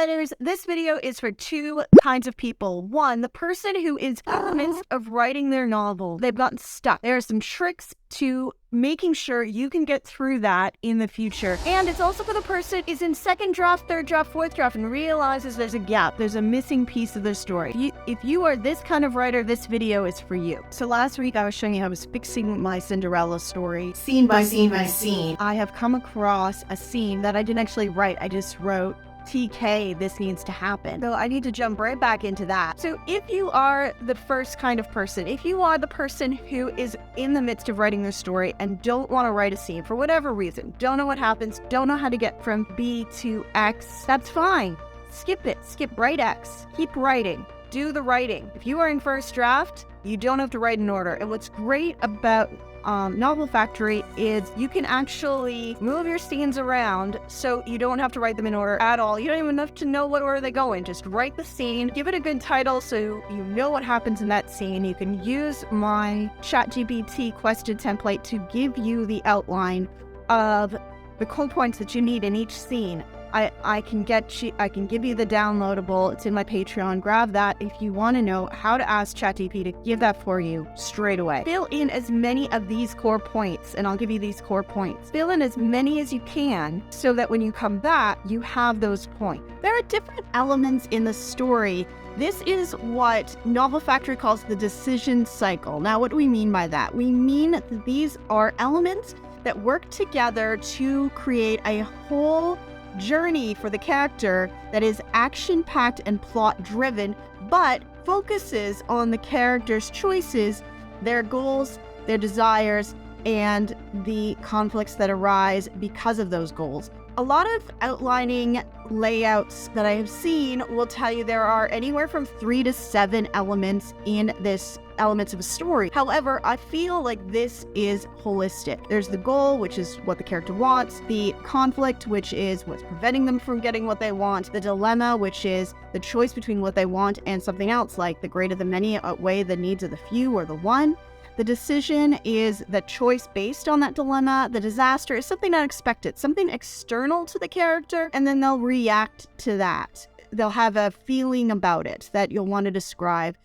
writers, this video is for two kinds of people. One, the person who is in the midst of writing their novel. They've gotten stuck. There are some tricks to making sure you can get through that in the future. And it's also for the person who's in second draft, third draft, fourth draft, and realizes there's a gap. There's a missing piece of the story. If you are this kind of writer, this video is for you. So last week I was showing you how I was fixing my Cinderella story, scene by scene by scene. I have come across a scene that I didn't actually write. I just wrote, TK, this needs to happen. So I need to jump right back into that. So if you are the first kind of person, if you are the person who is in the midst of writing their story and don't want to write a scene for whatever reason, don't know what happens, don't know how to get from B to X, that's fine. Skip it. Skip right X. Keep writing. Do the writing. If you are in first draft, you don't have to write in order. And what's great about Novel Factory is you can actually move your scenes around so you don't have to write them in order at all. You don't even have to know what order they go in. Just write the scene, give it a good title so you know what happens in that scene. You can use my ChatGPT question template to give you the outline of the core points that you need in each scene. I can give you the downloadable. It's in my Patreon. Grab that if you want to know how to ask ChatGPT to give that for you straight away. Fill in as many of these core points, and I'll give you these core points. Fill in as many as you can so that when you come back, you have those points. There are different elements in the story. This is what Novel Factory calls the decision cycle. Now, what do we mean by that? We mean that these are elements that work together to create a whole journey for the character that is action-packed and plot-driven, but focuses on the character's choices, their goals, their desires, and the conflicts that arise because of those goals. A lot of outlining layouts that I have seen will tell you there are anywhere from 3 to 7 elements in this elements of a story. However, I feel like this is holistic. There's the goal, which is what the character wants, the conflict, which is what's preventing them from getting what they want, the dilemma, which is the choice between what they want and something else, like the great of the many outweigh the needs of the few or the one. The decision is the choice based on that dilemma. The disaster is something unexpected, something external to the character, and then they'll react to that. They'll have a feeling about it that you'll want to describe.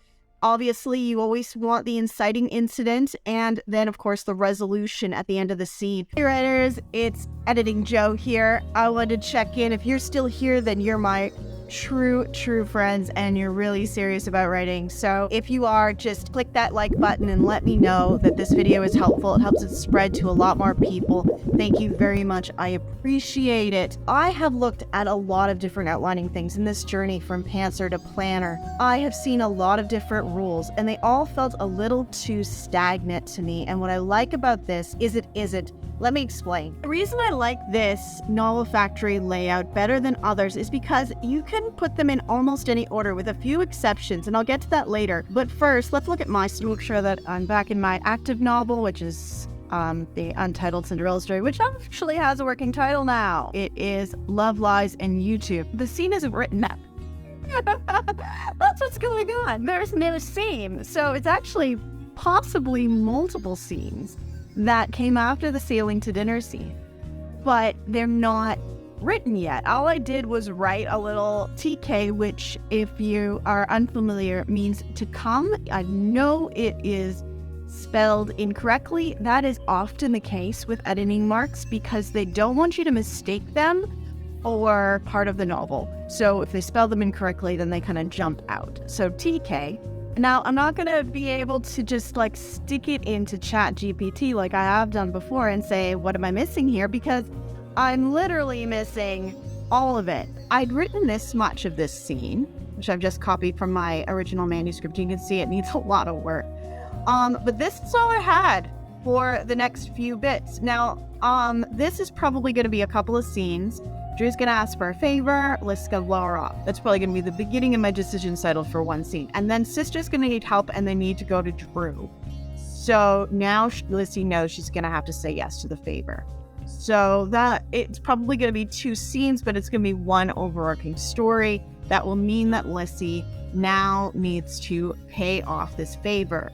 Obviously, you always want the inciting incident, and then, of course, the resolution at the end of the scene. Hey, writers, it's Editing Joe here. I wanted to check in. If you're still here, then you're my true friends, and you're really serious about writing. So if you are, just click that like button and let me know that this video is helpful. It helps it spread to a lot more people. Thank you very much. I appreciate it. I have looked at a lot of different outlining things in this journey from Pantser to Planner. I have seen a lot of different rules, and they all felt a little too stagnant to me. And what I like about this is it isn't. Let me explain. The reason I like this Novel Factory layout better than others is because you can put them in almost any order with a few exceptions, and I'll get to that later. But first, let's look at my story, make sure that I'm back in my active novel, which is the Untitled Cinderella Story, which actually has a working title now. It is Love Lies and YouTube. The scene isn't written up. That's what's going on. There's no scene. So it's actually possibly multiple scenes that came after the sailing to dinner scene, but they're not written yet. All I did was write a little TK, which, if you are unfamiliar, means to come. I know it is spelled incorrectly. That is often the case with editing marks because they don't want you to mistake them or part of the novel. So if they spell them incorrectly, then they kind of jump out. So TK. Now, I'm not going to be able to just stick it into ChatGPT like I have done before and say, what am I missing here? Because I'm literally missing all of it. I'd written this much of this scene, which I've just copied from my original manuscript. You can see it needs a lot of work. But this is all I had for the next few bits. Now, this is probably going to be a couple of scenes. Drew's going to ask for a favor. Lizzie's going to blow her off. That's probably going to be the beginning of my decision cycle for one scene. And then Sister's going to need help, and they need to go to Drew. So now Lizzie knows she's going to have to say yes to the favor. So that it's probably going to be 2 scenes, but it's going to be one overarching story. That will mean that Lizzie now needs to pay off this favor.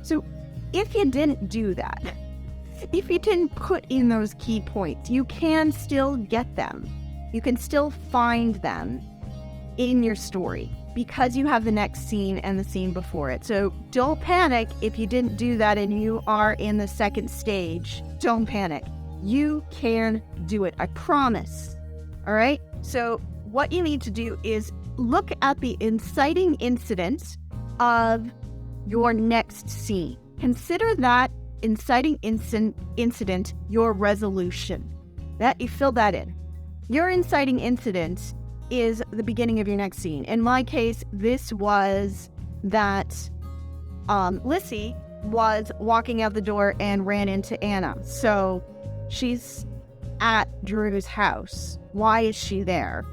So if you didn't do that, if you didn't put in those key points, you can still get them. You can still find them in your story because you have the next scene and the scene before it. So don't panic if you didn't do that and you are in the second stage. Don't panic. You can do it. I promise. All right? So what you need to do is look at the inciting incident of your next scene. Consider that inciting incident your resolution. That you fill that in. Your inciting incident is the beginning of your next scene. In my case, this was that Lissy was walking out the door and ran into Anna. So she's at Drew's house. Why is she there?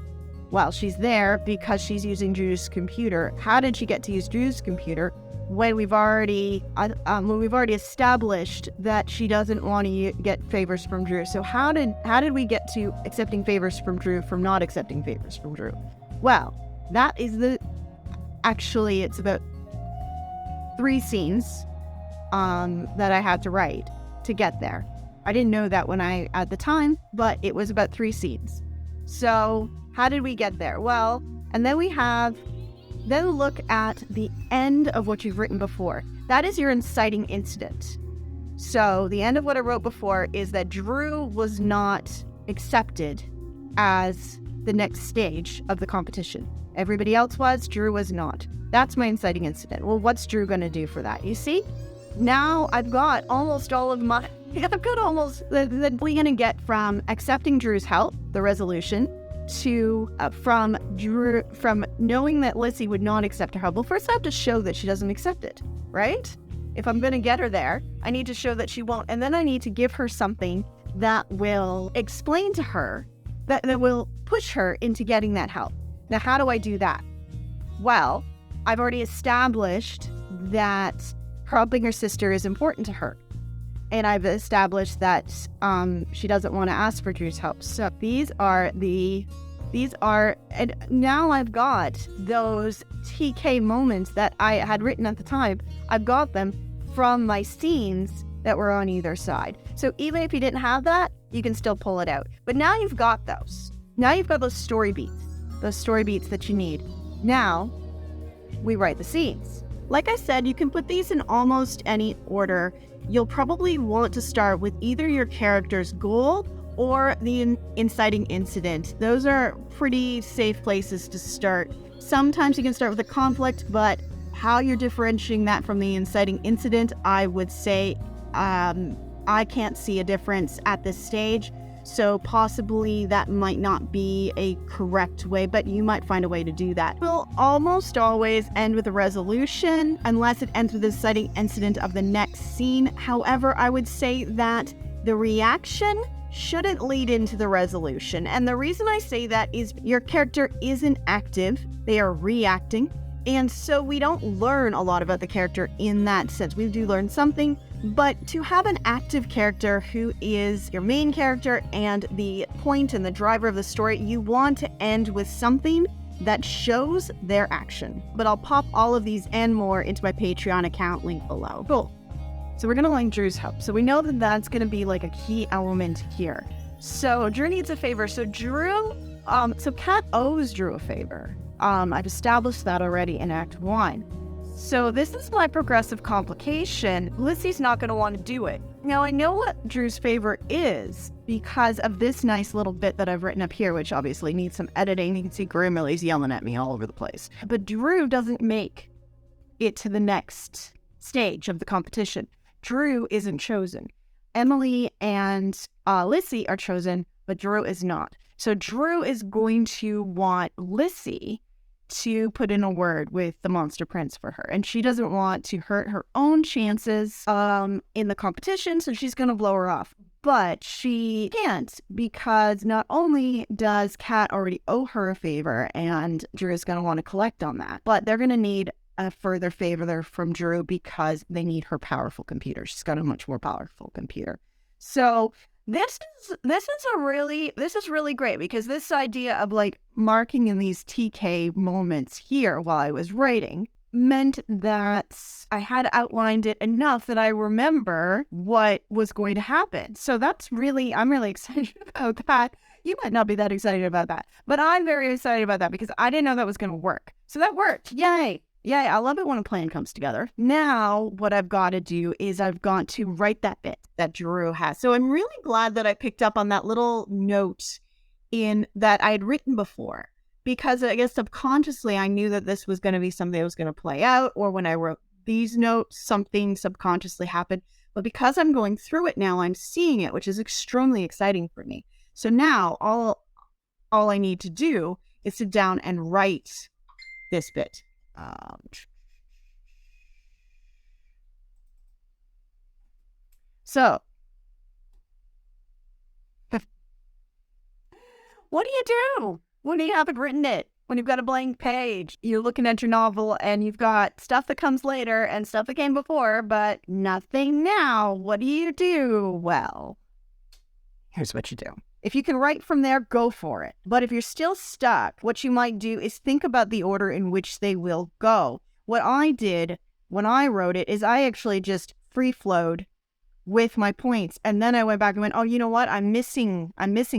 Well, she's there because she's using Drew's computer. How did she get to use Drew's computer when we've already established that she doesn't want to get favors from Drew? So how did we get to accepting favors from Drew from not accepting favors from Drew? Well, that is it's about 3 scenes that I had to write to get there. I didn't know that at the time, but it was about 3 scenes. So how did we get there? Well, and then then look at the end of what you've written before. That is your inciting incident. So the end of what I wrote before is that Drew was not accepted as the next stage of the competition. Everybody else was, Drew was not. That's my inciting incident. Well, what's Drew going to do for that? You see? Now I've got almost all of my... I've got almost... We're going to get from accepting Drew's help, the resolution, to from knowing that Lissy would not accept her help. Well, first I have to show that she doesn't accept it, right? If I'm going to get her there, I need to show that she won't. And then I need to give her something that will explain to her, that will push her into getting that help. Now, how do I do that? Well, I've already established that helping her sister is important to her. And I've established that she doesn't want to ask for Drew's help. So and now I've got those TK moments that I had written at the time. I've got them from my scenes that were on either side. So even if you didn't have that, you can still pull it out. But now you've got those. Now you've got those story beats that you need. Now we write the scenes. Like I said, you can put these in almost any order. You'll probably want to start with either your character's goal or the inciting incident. Those are pretty safe places to start. Sometimes you can start with a conflict, but how you're differentiating that from the inciting incident, I would say I can't see a difference at this stage. So possibly that might not be a correct way, but you might find a way to do that. It will almost always end with a resolution unless it ends with the inciting incident of the next scene. However, I would say that the reaction shouldn't lead into the resolution. And the reason I say that is your character isn't active, they are reacting. And so we don't learn a lot about the character in that sense. We do learn something, but to have an active character who is your main character and the point and the driver of the story, you want to end with something that shows their action. But I'll pop all of these and more into my Patreon account link below. Cool. So we're going to link Drew's help. So we know that that's going to be like a key element here. So Drew needs a favor. So Kat owes Drew a favor. I've established that already in Act 1. So this is my progressive complication. Lissy's not going to want to do it. Now, I know what Drew's favor is because of this nice little bit that I've written up here, which obviously needs some editing. You can see Grimmerly's yelling at me all over the place. But Drew doesn't make it to the next stage of the competition. Drew isn't chosen. Emily and Lissy are chosen, but Drew is not. So Drew is going to want Lissy to put in a word with the Monster Prince for her. And she doesn't want to hurt her own chances in the competition, so she's going to blow her off. But she can't, because not only does Kat already owe her a favor, and Drew is going to want to collect on that, but they're going to need a further favor from Drew because they need her powerful computer. She's got a much more powerful computer. So this is really great, because this idea of like marking in these TK moments here while I was writing meant that I had outlined it enough that I remember what was going to happen. So I'm really excited about that. You might not be that excited about that, but I'm very excited about that because I didn't know that was going to work. So that worked. Yay. Yay. I love it when a plan comes together. Now, what I've got to do is I've got to write that bit that Drew has. So I'm really glad that I picked up on that little note in that I had written before, because I guess subconsciously I knew that this was going to be something that was going to play out, or when I wrote these notes, something subconsciously happened. But because I'm going through it now, I'm seeing it, which is extremely exciting for me. So now all I need to do is sit down and write this bit. So what do you do when you haven't written it? When you've got a blank page, you're looking at your novel and you've got stuff that comes later and stuff that came before, but nothing now. What do you do? Well, here's what you do. If you can write from there, go for it. But if you're still stuck, what you might do is think about the order in which they will go. What I did when I wrote it is I actually just free-flowed with my points. And then I went back and went, oh, you know what? I'm missing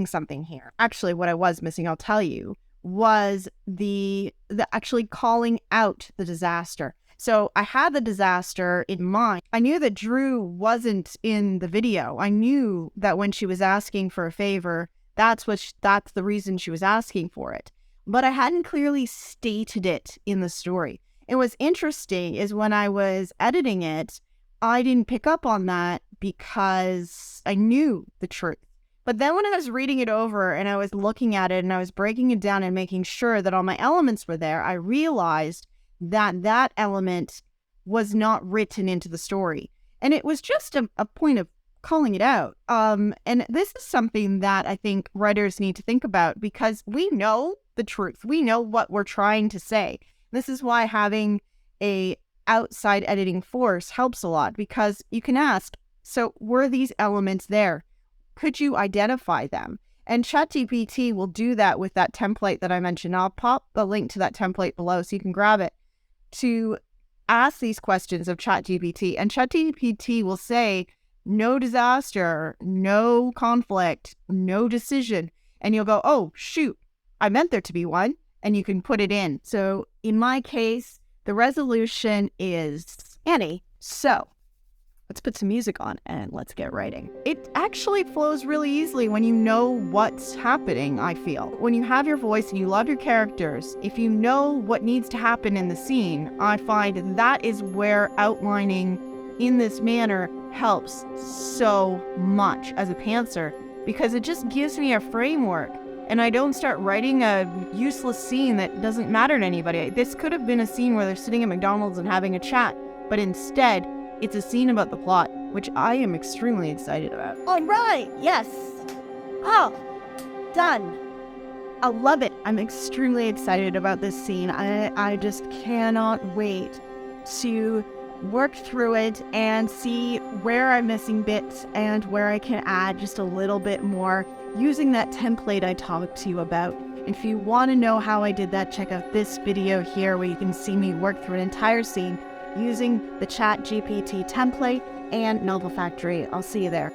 something here. Actually, what I was missing, I'll tell you, was the actually calling out the disaster. So I had the disaster in mind. I knew that Drew wasn't in the video. I knew that when she was asking for a favor, that's the reason she was asking for it. But I hadn't clearly stated it in the story. And what's interesting is when I was editing it, I didn't pick up on that because I knew the truth. But then when I was reading it over and I was looking at it and I was breaking it down and making sure that all my elements were there, I realized that that element was not written into the story. And it was just a point of calling it out. And this is something that I think writers need to think about, because we know the truth. We know what we're trying to say. This is why having a outside editing force helps a lot, because you can ask, so were these elements there? Could you identify them? And ChatGPT will do that with that template that I mentioned. I'll pop the link to that template below so you can grab it to ask these questions of ChatGPT. And ChatGPT will say, no disaster, no conflict, no decision. And you'll go, oh, shoot, I meant there to be one. And you can put it in. So in my case, the resolution is Annie. So let's put some music on and let's get writing. It actually flows really easily when you know what's happening, I feel. When you have your voice and you love your characters, if you know what needs to happen in the scene, I find that is where outlining in this manner helps so much as a pantser, because it just gives me a framework and I don't start writing a useless scene that doesn't matter to anybody. This could have been a scene where they're sitting at McDonald's and having a chat, but instead, it's a scene about the plot, which I am extremely excited about. All right, yes. Oh, done. I love it. I'm extremely excited about this scene. I just cannot wait to work through it and see where I'm missing bits and where I can add just a little bit more using that template I talked to you about. If you want to know how I did that, check out this video here where you can see me work through an entire scene using the ChatGPT template and Novel Factory. I'll see you there.